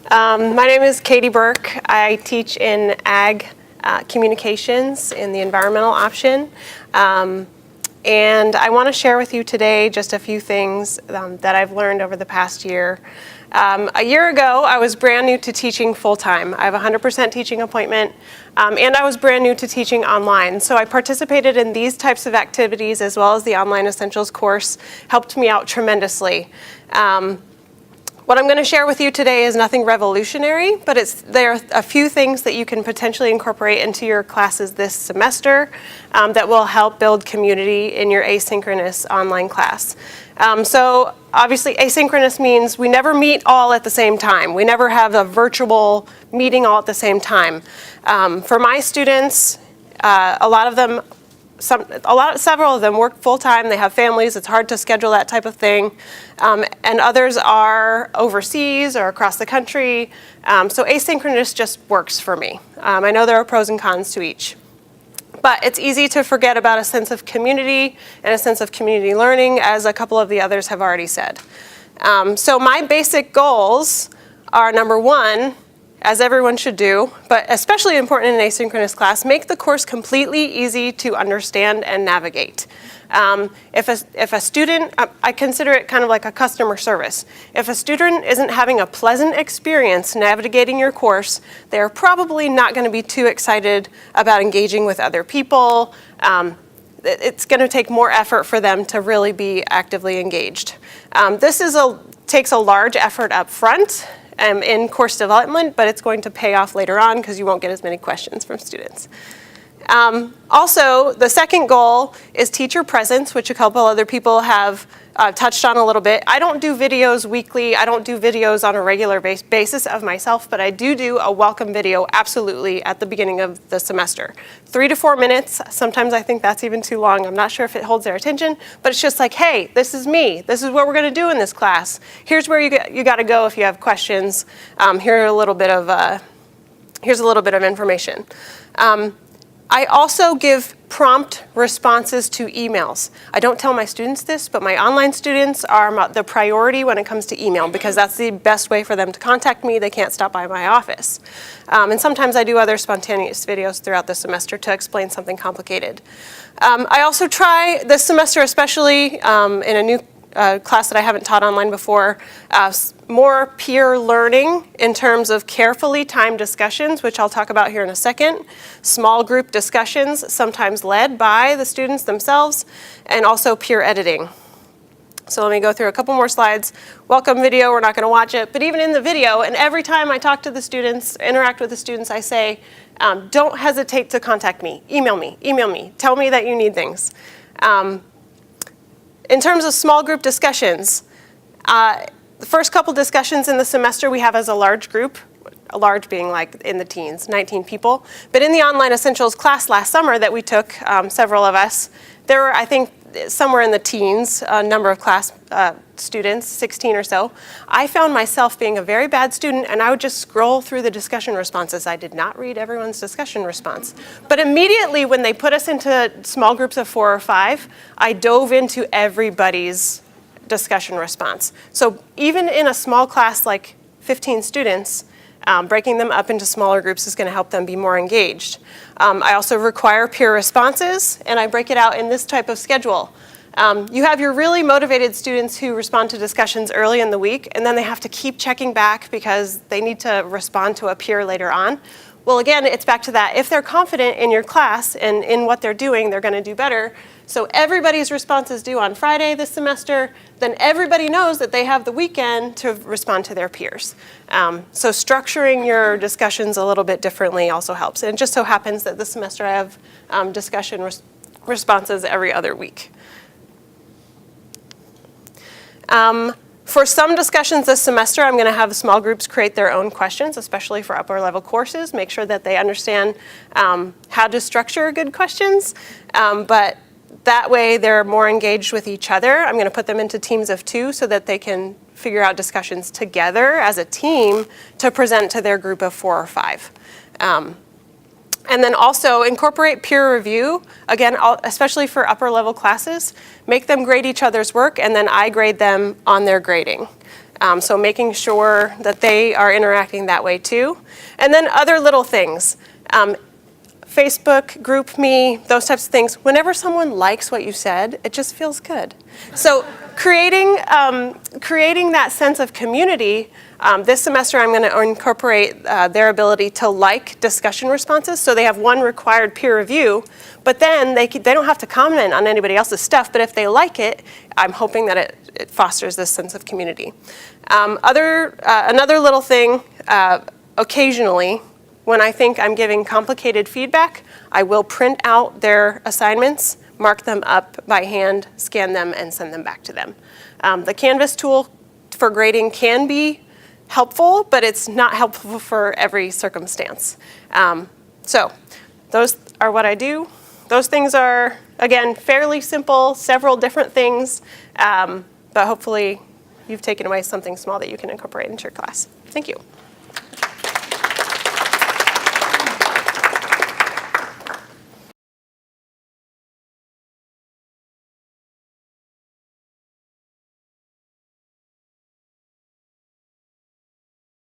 My name is Katie Burke. I teach in ag communications in the environmental option. And I want to share with you today just a few things that I've learned over the past year. A year ago, I was brand new to teaching full-time. I have a 100% teaching appointment, and I was brand new to teaching online. So I participated in these types of activities as well as the Online Essentials course, helped me out tremendously. What I'm going to share with you today is nothing revolutionary, but there are a few things that you can potentially incorporate into your classes this semester that will help build community in your asynchronous online class. So obviously asynchronous means we never meet all at the same time. We never have a virtual meeting all at the same time. For my students, several of them work full-time, they have families, it's hard to schedule that type of thing, and others are overseas or across the country, so asynchronous just works for me. I know there are pros and cons to each, but it's easy to forget about a sense of community and a sense of community learning, as a couple of the others have already said. So my basic goals are, number one, as everyone should do, but especially important in an asynchronous class, make the course completely easy to understand and navigate. If a student, I consider it kind of like a customer service. If a student isn't having a pleasant experience navigating your course, they're probably not going to be too excited about engaging with other people. It's going to take more effort for them to really be actively engaged. This takes a large effort up front in course development, but it's going to pay off later on because you won't get as many questions from students. Also, the second goal is teacher presence, which a couple other people have touched on a little bit. I don't do videos weekly. I don't do videos on a regular basis of myself, but I do a welcome video absolutely at the beginning of the semester. 3 to 4 minutes. Sometimes I think that's even too long. I'm not sure if it holds their attention, but it's just like, hey, this is me. This is what we're going to do in this class. Here's where you got to go if you have questions. Here's a little bit of information. I also give prompt responses to emails. I don't tell my students this, but my online students are the priority when it comes to email because that's the best way for them to contact me. They can't stop by my office. And sometimes I do other spontaneous videos throughout the semester to explain something complicated. I also try, this semester especially, in a new class that I haven't taught online before, more peer learning in terms of carefully timed discussions, which I'll talk about here in a second, small group discussions, sometimes led by the students themselves, and also peer editing. So let me go through a couple more slides. Welcome video, we're not going to watch it, but even in the video, and every time I talk to the students, interact with the students, I say, don't hesitate to contact me, email me, tell me that you need things. In terms of small group discussions, the first couple discussions in the semester we have as a large group, a large being like in the teens, 19 people. But in the Online Essentials class last summer that we took, several of us, there were, I think, somewhere in the teens, a number of class students, 16 or so. I found myself being a very bad student, and I would just scroll through the discussion responses. I did not read everyone's discussion response. But immediately when they put us into small groups of 4 or 5, I dove into everybody's discussion response. So even in a small class like 15 students, breaking them up into smaller groups is going to help them be more engaged. I also require peer responses, and I break it out in this type of schedule. You have your really motivated students who respond to discussions early in the week, and then they have to keep checking back because they need to respond to a peer later on. Well, again, it's back to that. If they're confident in your class and in what they're doing, they're going to do better. So everybody's response is due on Friday this semester, then everybody knows that they have the weekend to respond to their peers. So structuring your discussions a little bit differently also helps. And it just so happens that this semester I have discussion responses every other week. For some discussions this semester, I'm going to have small groups create their own questions, especially for upper level courses, make sure that they understand how to structure good questions. But that way they're more engaged with each other. I'm going to put them into teams of 2 so that they can figure out discussions together as a team to present to their group of 4 or 5. And then also incorporate peer review, again, especially for upper level classes. Make them grade each other's work, and then I grade them on their grading. So making sure that they are interacting that way too. And then other little things. Facebook, GroupMe, those types of things. Whenever someone likes what you said, it just feels good. So creating that sense of community, this semester I'm going to incorporate their ability to like discussion responses. So they have one required peer review, but then they don't have to comment on anybody else's stuff. But if they like it, I'm hoping that it fosters this sense of community. Another little thing, occasionally, when I think I'm giving complicated feedback, I will print out their assignments, mark them up by hand, scan them, and send them back to them. The Canvas tool for grading can be helpful, but it's not helpful for every circumstance. So those are what I do. Those things are, again, fairly simple, several different things, but hopefully you've taken away something small that you can incorporate into your class. Thank you.